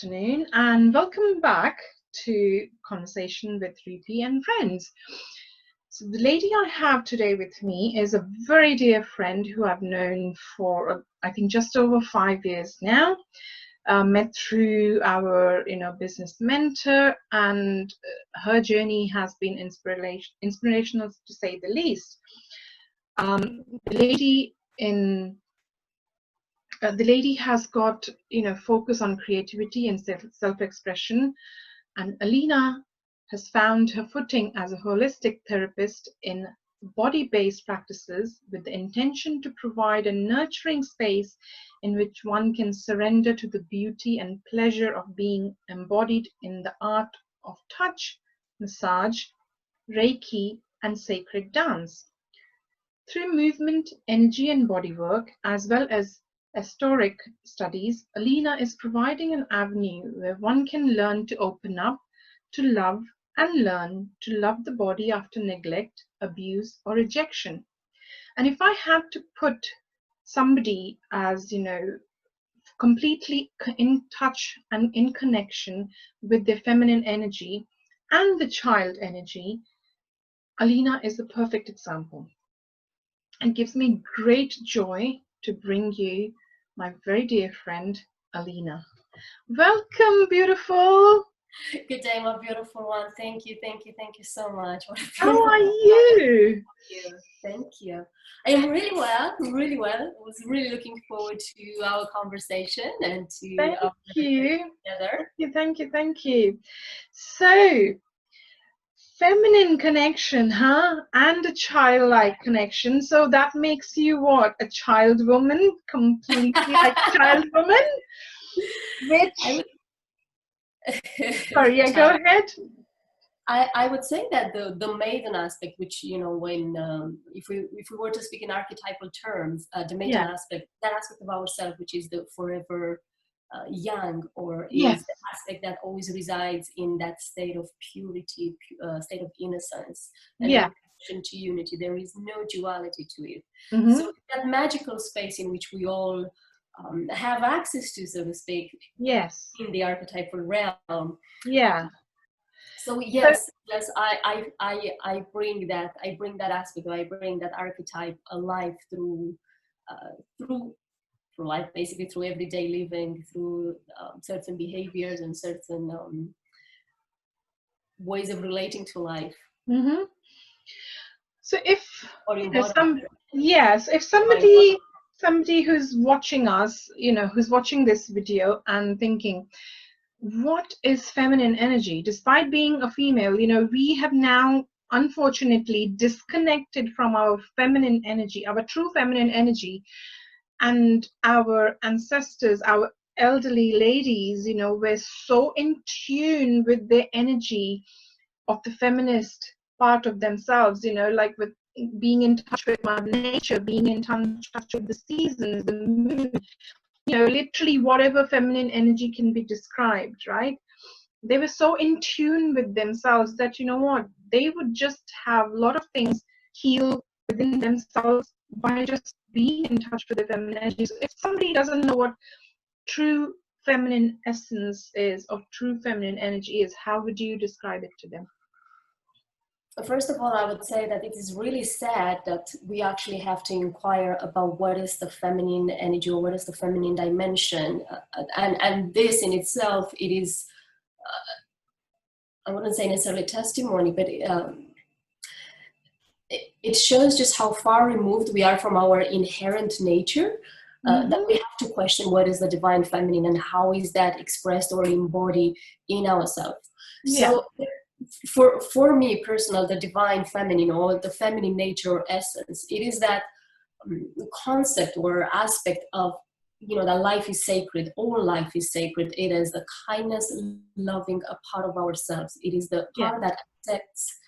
afternoon and welcome back to Conversation with Rupi and Friends. So the lady I have today with me is a very dear friend who I've known for I think just over 5 years now. Met through our business mentor, and her journey has been inspirational to say the least. The lady in the lady has got focus on creativity and self-expression, and Alina has found her footing as a holistic therapist in body-based practices with the intention to provide a nurturing space in which one can surrender to the beauty and pleasure of being embodied in the art of touch, massage, reiki, and sacred dance. Through movement, energy, and bodywork, as well as esoteric studies, Alina is providing an avenue where one can learn to open up, to love, and learn to love the body after neglect, abuse, or rejection. And if I had to put somebody as, completely in touch and in connection with their feminine energy and the child energy, Alina is the perfect example. It gives me great joy to bring you my very dear friend, Alina. Welcome, beautiful. Good day, my beautiful one. Thank you so much. How are you? Thank you. I am really well. I was really looking forward to our conversation and to Thank you. Together. Thank you. So, feminine connection, huh? And a childlike connection. So that makes you what? A child woman? Completely like a child woman? Which... Sorry, yeah, go ahead. I would say that the maiden aspect, which when if we were to speak in archetypal terms, the maiden aspect, that aspect of ourselves, which is the forever young, or is the aspect that always resides in that state of purity, state of innocence, and connection to unity. There is no duality to it. Mm-hmm. So that magical space in which we all have access to, so to speak, in the archetypal realm. So yes, I bring that aspect, I bring that archetype alive through life, basically through everyday living, through certain behaviors and certain ways of relating to life. Mm-hmm. So if somebody who's watching us, who's watching this video and thinking, what is feminine energy? Despite being a female, we have now unfortunately disconnected from our feminine energy, our true feminine energy, and our ancestors, our elderly ladies, were so in tune with the energy of the feminist part of themselves, like with being in touch with Mother Nature, being in touch with the seasons, the moon, literally whatever feminine energy can be described, right? They were so in tune with themselves that, they would just have a lot of things heal within themselves by just being in touch with the feminine energy. So if somebody doesn't know what true feminine essence is, or true feminine energy is, how would you describe it to them? First of all, I would say that it is really sad that we actually have to inquire about what is the feminine energy, or what is the feminine dimension. And this in itself, it is, I wouldn't say necessarily testimony, but it shows just how far removed we are from our inherent nature, that we have to question what is the divine feminine and how is that expressed or embodied in ourselves. So for me personally, the divine feminine, or the feminine nature or essence, it is that concept or aspect of, that life is sacred, all life is sacred. It is the kindness, loving a part of ourselves. It is the part that accepts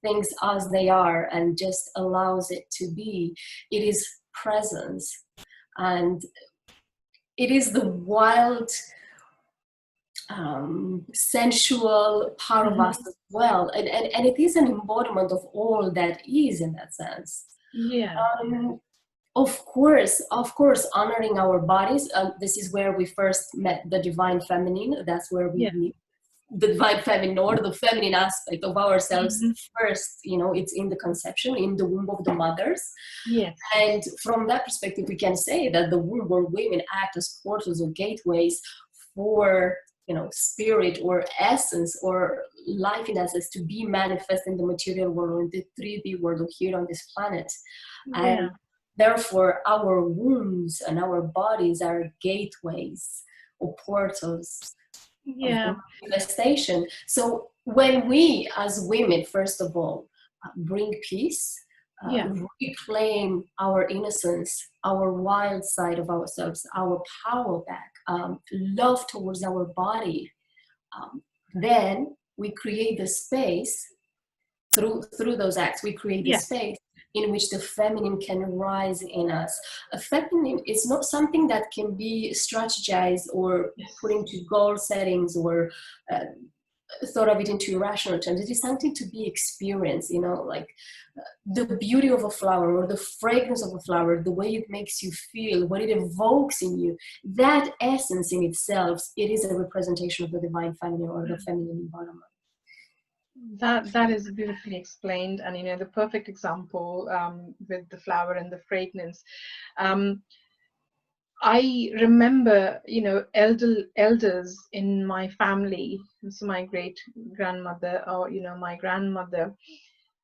things as they are and just allows it to be. It is presence, and it is the wild, sensual part of us as well, and it is an embodiment of all that is, in that sense. Of course, honoring our bodies. This is where we first met the divine feminine. That's where we Yeah. meet the divine feminine, or the feminine aspect of ourselves Mm-hmm. first. You know, it's in the conception, in the womb of the mothers. Yes. And from that perspective, we can say that the womb or women act as portals or gateways for, you know, spirit or essence or life in essence to be manifest in the material world or in the 3D world or here on this planet. Yeah. And therefore, our wombs and our bodies are gateways or portals of Yeah. the manifestation. So when we as women, first of all, bring peace, Yeah. reclaim our innocence, our wild side of ourselves, our power back, love towards our body, then we create the space through those acts. We create the Yeah. space in which the feminine can rise in us. A feminine is not something that can be strategized or Yes. put into goal settings or thought of it into irrational terms. It is something to be experienced, you know, like the beauty of a flower or the fragrance of a flower, the way it makes you feel, what it evokes in you. That essence in itself, it is a representation of the divine feminine or the feminine embodiment. That is beautifully explained, and you know, the perfect example with the flower and the fragrance. I remember, you know, elders in my family, so my great grandmother or you know my grandmother,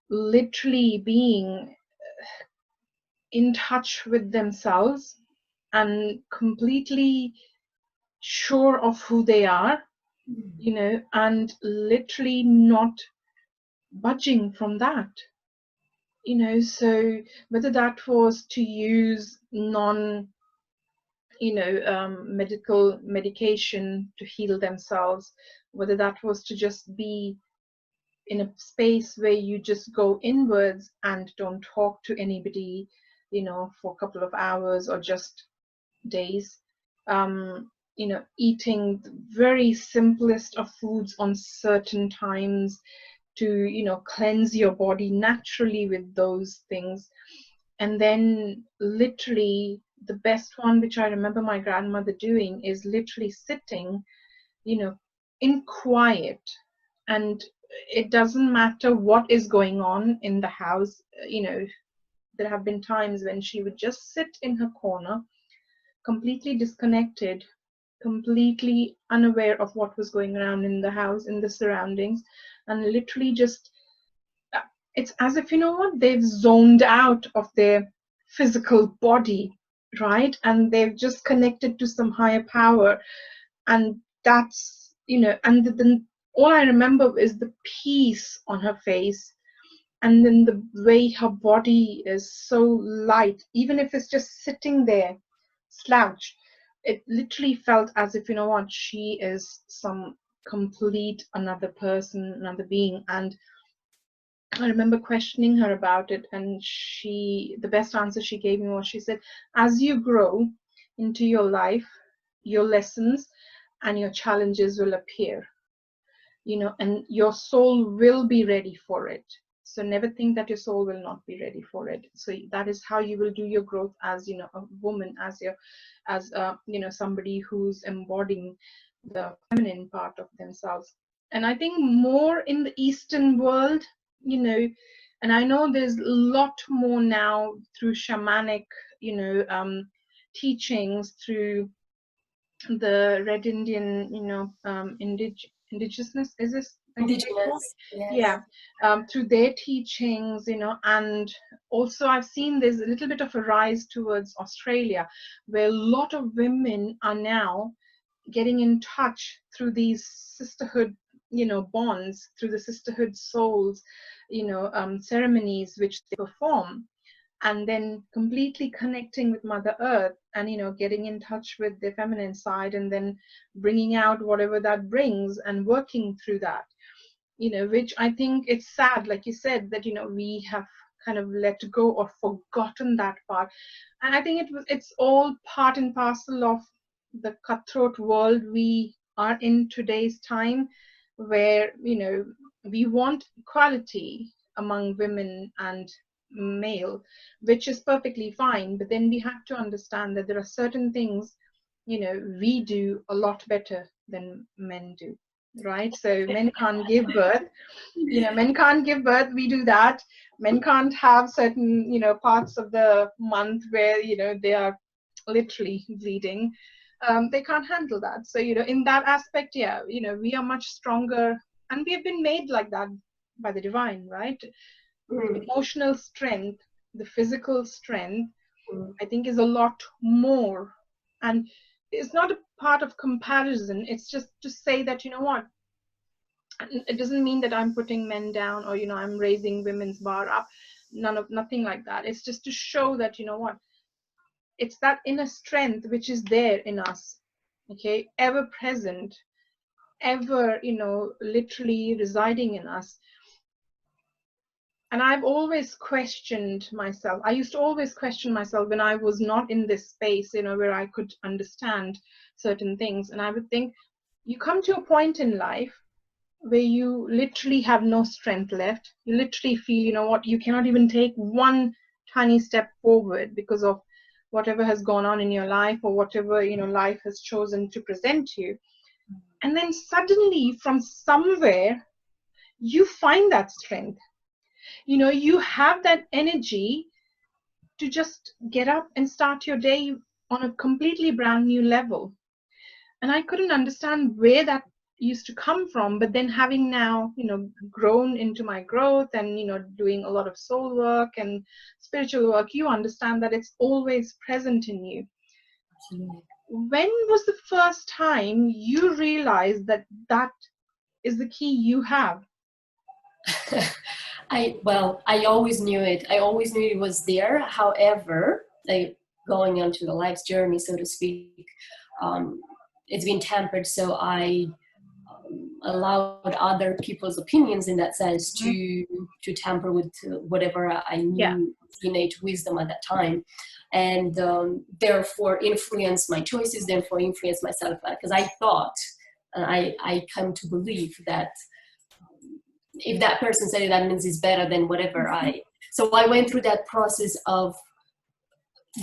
literally being in touch with themselves and completely sure of who they are, you know, and literally not budging from that, you know. So whether that was to use non, you know, medical medication to heal themselves, whether that was to just be in a space where you just go inwards and don't talk to anybody, you know, for a couple of hours or just days, you know, eating the very simplest of foods on certain times to, you know, cleanse your body naturally with those things. And then literally the best one which I remember my grandmother doing is literally sitting, you know, in quiet, and it doesn't matter what is going on in the house, you know. There have been times when she would just sit in her corner, completely disconnected, completely unaware of what was going around in the house, in the surroundings, and literally just, it's as if, you know what, they've zoned out of their physical body, right? And they've just connected to some higher power. And that's, you know, and then all I remember is the peace on her face, and then the way her body is so light, even if it's just sitting there slouched, it literally felt as if, you know what, she is some complete another person, another being. And I remember questioning her about it, and the best answer she gave me was, she said, as you grow into your life, your lessons and your challenges will appear, you know, and your soul will be ready for it. So never think that your soul will not be ready for it. So that is how you will do your growth as, you know, a woman, as you know, somebody who's embodying the feminine part of themselves. And I think more in the Eastern world, you know, and I know there's a lot more now through shamanic, you know, teachings, through the Red Indian, you know, indigenousness, is this the correct word? Indigenous, yes. Yeah, through their teachings, you know. And also I've seen there's a little bit of a rise towards Australia, where a lot of women are now getting in touch through these sisterhood, you know, bonds, through the sisterhood souls, you know, ceremonies which they perform, and then completely connecting with Mother Earth, and, you know, getting in touch with the feminine side, and then bringing out whatever that brings and working through that, you know. Which I think it's sad, like you said, that, you know, we have kind of let go or forgotten that part. And I think it's all part and parcel of the cutthroat world we are in today's time, where, you know, we want equality among women and male, which is perfectly fine. But then we have to understand that there are certain things, we do a lot better than men do, right? So men can't give birth. Men can't give birth. We do that. Men can't have certain, parts of the month where, they are literally bleeding. They can't handle that. So, in that aspect, yeah, we are much stronger, and we have been made like that by the divine, right? The Mm, emotional strength, the physical strength, mm, I think is a lot more. And it's not a part of comparison. It's just to say that, what, it doesn't mean that I'm putting men down, or, I'm raising women's bar up. Nothing like that. It's just to show that, what, it's that inner strength which is there in us, okay, ever present, ever, literally residing in us. And I've always questioned myself. I used to always question myself when I was not in this space, where I could understand certain things. And I would think, you come to a point in life where you literally have no strength left. You literally feel, what, you cannot even take one tiny step forward because of whatever has gone on in your life, or whatever, life has chosen to present you. And then suddenly, from somewhere, you find that strength. You have that energy to just get up and start your day on a completely brand new level. And I couldn't understand where that used to come from. But then, having now, grown into my growth, and, doing a lot of soul work and spiritual work, you understand that it's always present in you. absolutely. When was the first time you realized that that is the key you have? I always knew it. I always knew it was there. However, going on to the life's journey, so to speak, um, it's been tempered. So I allowed other people's opinions, in that sense, to tamper with whatever I Yeah. knew innate wisdom at that time, and therefore influence my choices. Therefore, influence myself, because I thought, and I come to believe that if that person said it, that means it's better than whatever I. So I went through that process of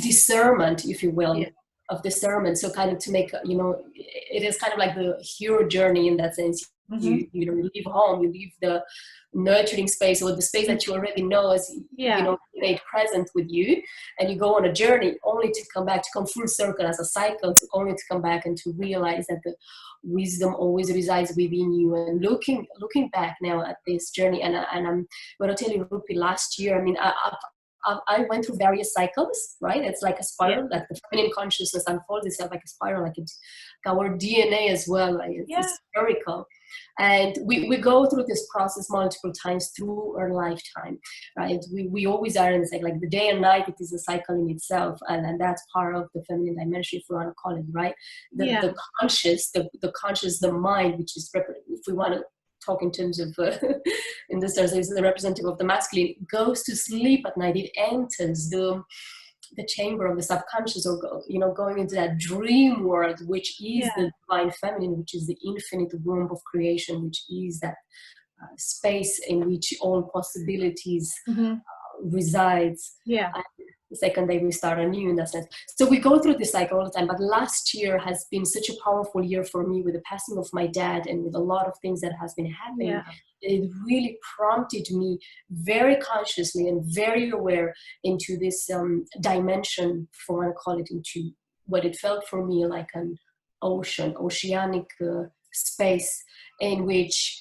discernment, if you will, Yeah. of discernment. So kind of to make, it is kind of like the hero journey in that sense. Mm-hmm. You leave home, you leave the nurturing space, or the space that you already know is, Yeah. made present with you, and you go on a journey only to come back, to come full circle as a cycle, to only to come back and to realize that the wisdom always resides within you. And looking back now at this journey, and I'm going to tell you, Rupi, last year, I mean, I went through various cycles, right? It's like a Yeah. spiral, like the feminine consciousness unfolds itself like a spiral, like our DNA as well, like Yeah. it's spherical. And we go through this process multiple times through our lifetime, right? We always are in this, like the day and night, it is a cycle in itself. And that's part of the feminine dimension, if we want to call it, right? Yeah. The conscious, the conscious, the mind, which is, if we want to talk in terms of, in this sense, is the representative of the masculine, goes to sleep at night. It enters the chamber of the subconscious, or going into that dream world, which is Yeah. the divine feminine, which is the infinite womb of creation, which is that space in which all possibilities Mm-hmm. resides. Yeah. And the second day we start anew, in that sense. So we go through this cycle all the time. But last year has been such a powerful year for me, with the passing of my dad and with a lot of things that has been happening. Yeah. It really prompted me very consciously and very aware into this dimension, if I want to call it, into what it felt for me like an oceanic space, in which